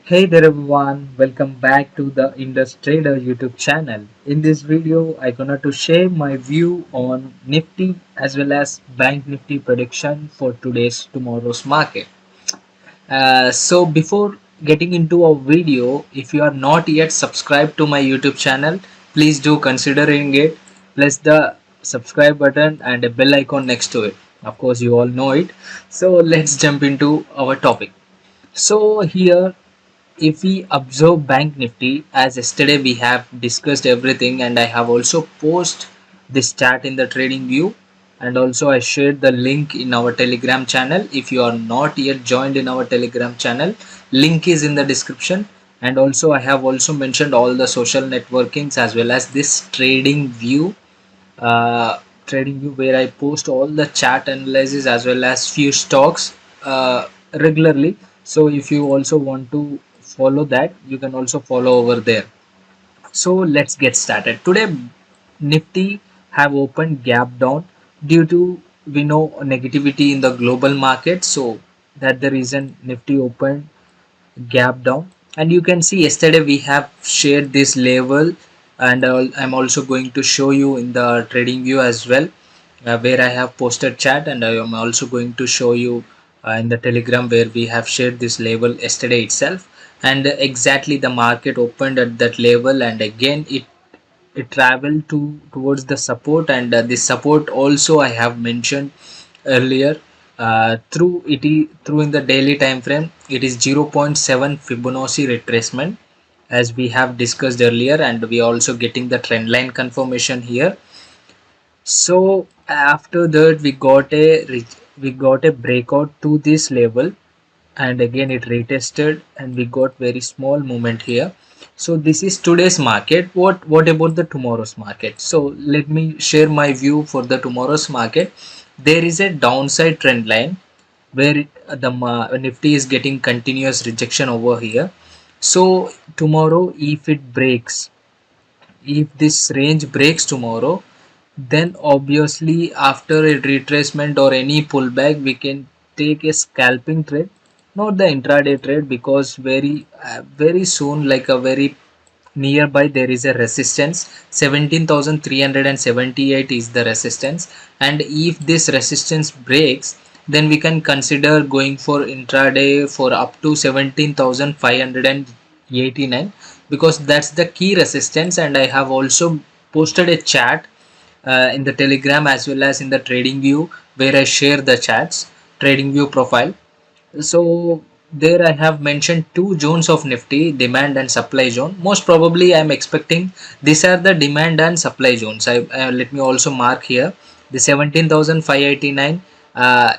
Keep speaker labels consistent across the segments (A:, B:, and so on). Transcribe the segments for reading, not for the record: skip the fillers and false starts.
A: Hey there everyone, welcome back to the Indus Trader YouTube channel. In this video, I gonna to share my view on Nifty as well as Bank Nifty prediction for tomorrow's market. So before getting into our video, if you are not yet subscribed to my YouTube channel, please do considering it. Press the subscribe button and a bell icon next to it. Of course, you all know it. So let's jump into our topic. So here if we observe bank nifty, as yesterday we have discussed everything and I have also posted this chart in the trading view, and also I shared the link in our telegram channel. If you are not yet joined in our telegram channel, link is in the description. And also I have also mentioned all the social networkings as well as this uh, trading view where I post all the chart analysis as well as few stocks regularly. So if you also want to follow that, you can also follow over there. So let's get started. Today Nifty have opened gap down due to we know negativity in the global market. So that the reason Nifty opened gap down, and you can see yesterday we have shared this level, and I'm also going to show you in the trading view as well, where I have posted chat, and I am also going to show you in the telegram where we have shared this level yesterday itself. And exactly the market opened at that level, and again it traveled towards the support, and this support also I have mentioned earlier. Through in the daily time frame, it is zero point 0.7 Fibonacci retracement, as we have discussed earlier, and we are also getting the trend line confirmation here. So after that we got a breakout to this level, and again it retested and we got very small movement here. So this is today's market. What about the tomorrow's market? So let me share my view for the tomorrow's market. There is a downside trend line where nifty is getting continuous rejection over here. So tomorrow, if this range breaks tomorrow, then obviously after a retracement or any pullback we can take a scalping trade, not the intraday trade, because very soon, like a very nearby, there is a resistance. 17,378 is the resistance, and if this resistance breaks, then we can consider going for intraday for up to 17,589, because that's the key resistance. And I have also posted a chart in the telegram as well as in the trading view, where I share the charts, trading view profile. So there I have mentioned two zones of nifty, demand and supply zone. Most probably I am expecting these are the demand and supply zones. Let me also mark here the 17,589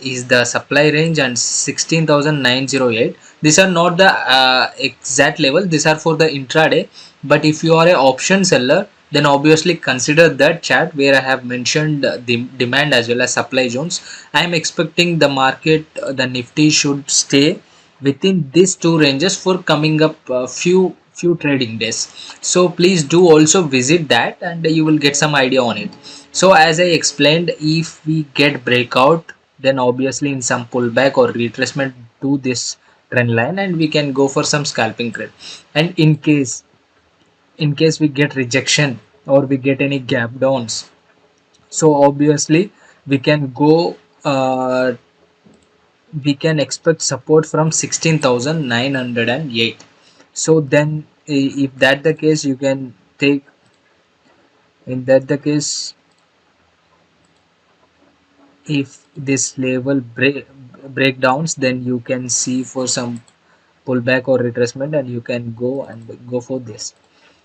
A: is the supply range, and 16,908. These are not the exact level, these are for the intraday. But if you are a option seller, then obviously consider that chart where I have mentioned the demand as well as supply zones. I am expecting the market, the nifty should stay within these two ranges for coming up few trading days. So please do also visit that, and you will get some idea on it. So as I explained, if we get breakout, then obviously in some pullback or retracement to this trend line, and we can go for some scalping trade. And in case we get rejection or we get any gap downs, so obviously we can go we can expect support from 16,908. So then if that the case, you can take, in that the case, if this level breakdowns, then you can see for some pullback or retracement, and you can go for this.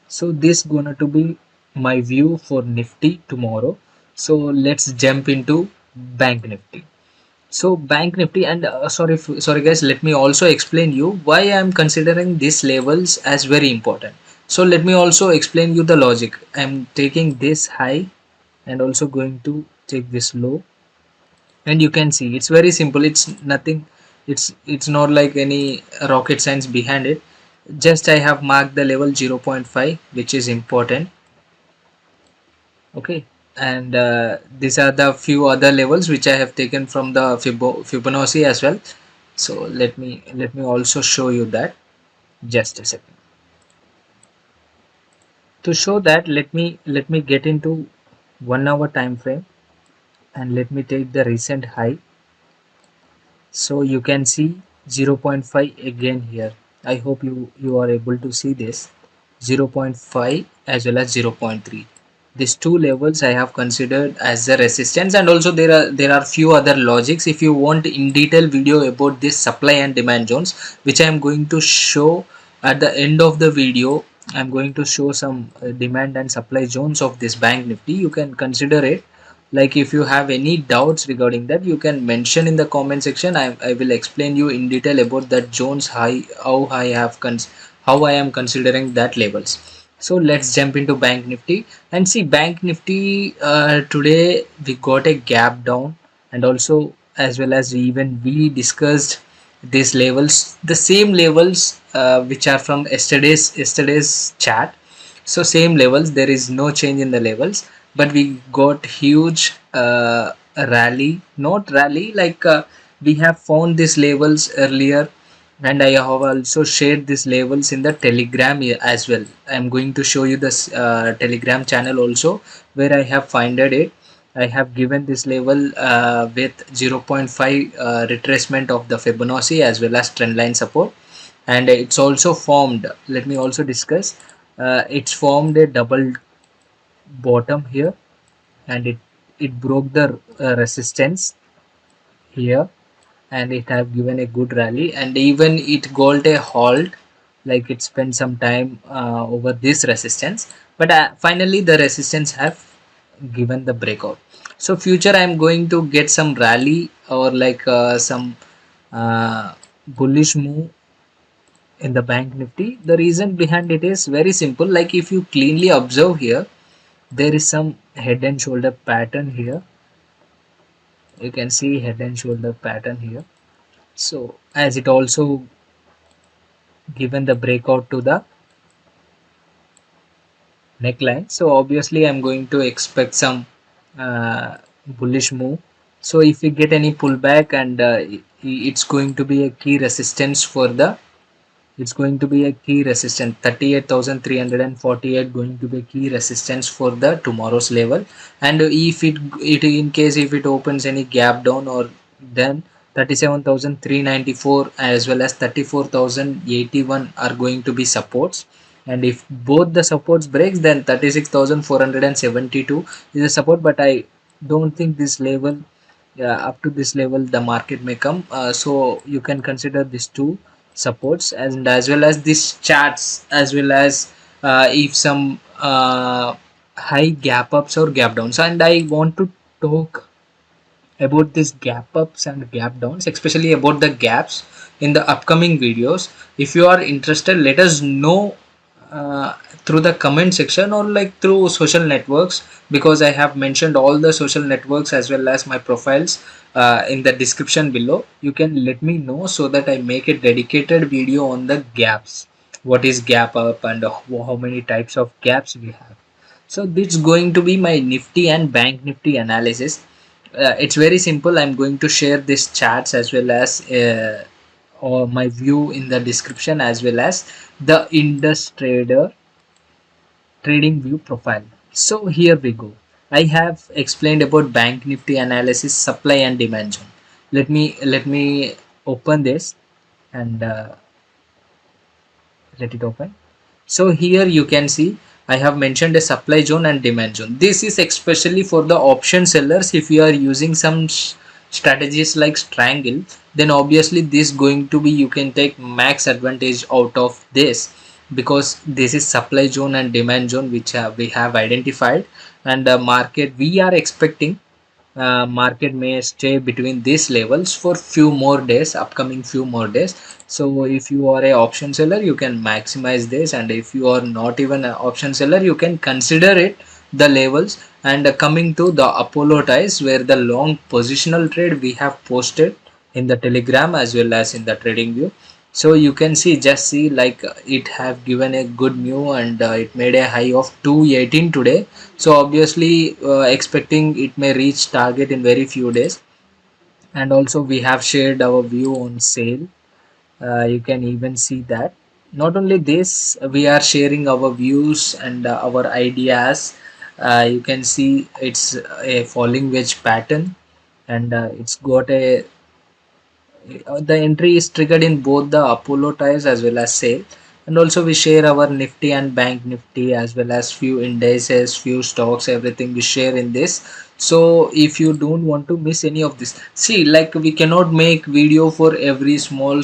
A: So this gonna to be my view for nifty tomorrow. So let's jump into bank nifty. So bank nifty, and sorry guys, let me also explain you why I am considering these levels as very important. So let me also explain you the logic. I am taking this high and also going to take this low, and you can see it's very simple. It's nothing, it's not like any rocket science behind it. Just I have marked the level 0.5, which is important. Okay, and these are the few other levels which I have taken from the Fibonacci as well. So let me also show you that. Just a second. To show that, let me get into 1 hour time frame, and let me take the recent high. So you can see 0 0.5 again here. I hope you are able to see this. 0 0.5 as well as 0 0.3, these two levels I have considered as the resistance. And also there are few other logics. If you want in detail video about this supply and demand zones, which I am going to show at the end of the video, I'm going to show some demand and supply zones of this bank nifty. You can consider it. Like, if you have any doubts regarding that, you can mention in the comment section. I will explain you in detail about that zones high, how I am considering that levels. So let's jump into bank nifty and see. Bank nifty today we got a gap down, and also as well as even we discussed these levels, the same levels which are from yesterday's chat. So same levels, there is no change in the levels, but we got huge rally, not rally, like we have found these levels earlier, and I have also shared these levels in the telegram as well. I'm going to show you this telegram channel also, where I have finded it. I have given this level with 0 0.5 retracement of the Fibonacci as well as trendline support, and it's also formed. Let me also discuss. It's formed a double bottom here, and it broke the resistance here, and it have given a good rally, and even it got a halt, like it spent some time over this resistance, but finally the resistance have given the breakout. So future I'm going to get some rally, or like some bullish move in the bank nifty. The reason behind it is very simple. Like, if you cleanly observe here, there is some head and shoulder pattern here. You can see head and shoulder pattern here. So as it also given the breakout to the neckline, so obviously I'm going to expect some bullish move. So if we get any pullback, and it's going to be a key resistance for the, it's going to be a key resistance. 38,348 going to be a key resistance for the tomorrow's level. And if it in case if it opens any gap down, or then 37,394 as well as 34,081 are going to be supports. And if both the supports breaks, then 36,472 is a support. But I don't think this level, up to this level the market may come. So you can consider these two supports, and as well as these charts, as well as if some high gap ups or gap downs. And I want to talk about this gap ups and gap downs, especially about the gaps, in the upcoming videos. If you are interested, let us know uh, through the comment section, or like through social networks, because I have mentioned all the social networks as well as my profiles in the description below. You can let me know, so that I make a dedicated video on the gaps, what is gap up, and how many types of gaps we have. So this is going to be my nifty and bank nifty analysis. It's very simple. I'm going to share this charts as well as or my view in the description, as well as the Indus Trader trading view profile. So here we go. I have explained about bank nifty analysis, supply and demand zone. Let me open this, and let it open. So here you can see I have mentioned a supply zone and demand zone. This is especially for the option sellers. If you are using some strategies like strangle, then obviously this going to be, you can take max advantage out of this, because this is supply zone and demand zone which we have identified. And the market, we are expecting market may stay between these levels for few more days, upcoming few more days. So if you are a option seller, you can maximize this, and if you are not even an option seller, you can consider it, the levels. And coming to the Apollo ties, where the long positional trade we have posted in the telegram as well as in the trading view. So you can see, just see, like it have given a good move, and it made a high of 218 today. So obviously expecting it may reach target in very few days. And also we have shared our view on sale. You can even see that. Not only this, we are sharing our views and our ideas. You can see it's a falling wedge pattern, and it's got a the entry is triggered in both the Apollo tires as well as sale. And also we share our Nifty and Bank Nifty as well as few indices, few stocks, everything we share in this. So if you don't want to miss any of this, see, like we cannot make video for every small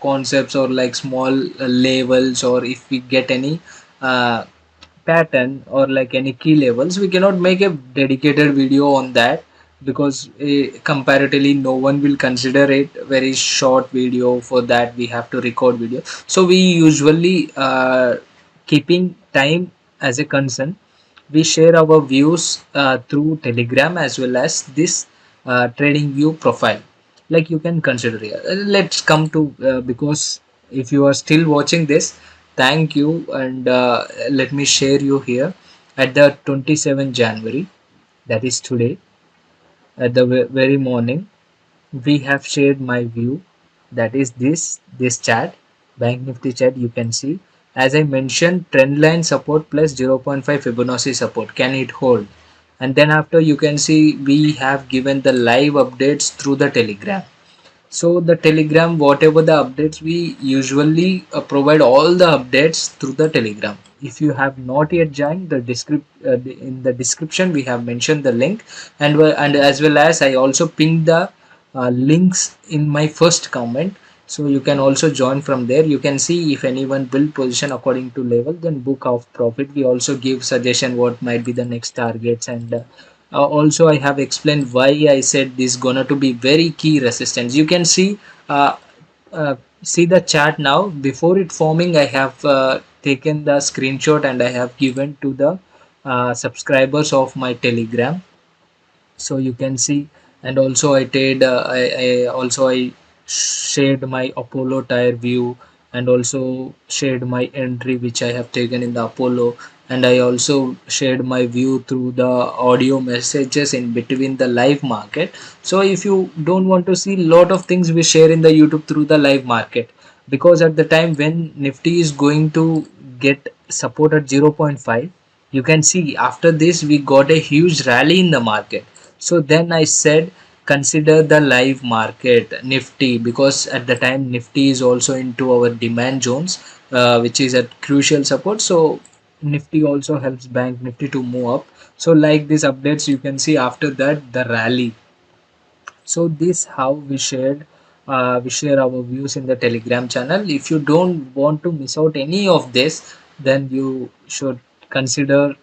A: concepts, or like small levels, or if we get any uh, pattern or like any key levels, we cannot make a dedicated video on that, because comparatively no one will consider it very short video. For that we have to record video, so we usually keeping time as a concern, we share our views through Telegram as well as this trading view profile, like you can consider here. Let's come to because if you are still watching this, thank you. And let me share you here at the 27th January, that is today, at the very morning, we have shared my view, that is this chart, Bank Nifty chart. You can see, as I mentioned, trend line support plus zero point 0.5 Fibonacci support, can it hold? And then after, you can see we have given the live updates through the Telegram. So the Telegram, whatever the updates, we usually provide all the updates through the Telegram. If you have not yet joined, in the description we have mentioned the link, and as well as I also pinned the links in my first comment. So you can also join from there. You can see if anyone build position according to level, then book of profit. We also give suggestion what might be the next targets, and also I have explained why I said this gonna to be very key resistance. You can uh, see the chart now. Before it forming, I have taken the screenshot and I have given to the subscribers of my Telegram, so you can see. And also I shared my Apollo tire view, and also shared my entry which I have taken in the Apollo, and I also shared my view through the audio messages in between the live market. So if you don't want to see lot of things, we share in the YouTube through the live market, because at the time when Nifty is going to get support at zero point 0.5, you can see after this we got a huge rally in the market. So then I said, consider the live market Nifty, because at the time Nifty is also into our demand zones, which is at crucial support. So Nifty also helps Bank Nifty to move up. So like these updates, you can see after that the rally. So this how we share our views in the Telegram channel. If you don't want to miss out any of this, then you should consider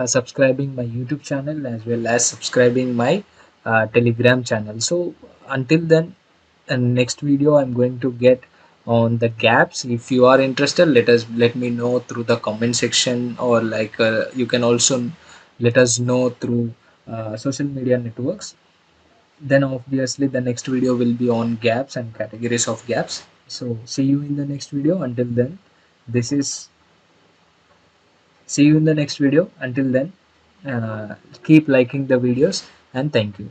A: subscribing my YouTube channel as well as subscribing my Telegram channel. So until then, next video I'm going to get on the gaps. If you are interested, let me know through the comment section, or like you can also let us know through social media networks. Then obviously the next video will be on gaps and categories of gaps. So see you in the next video. Until then, this is see you in the next video. Until then, keep liking the videos, and thank you.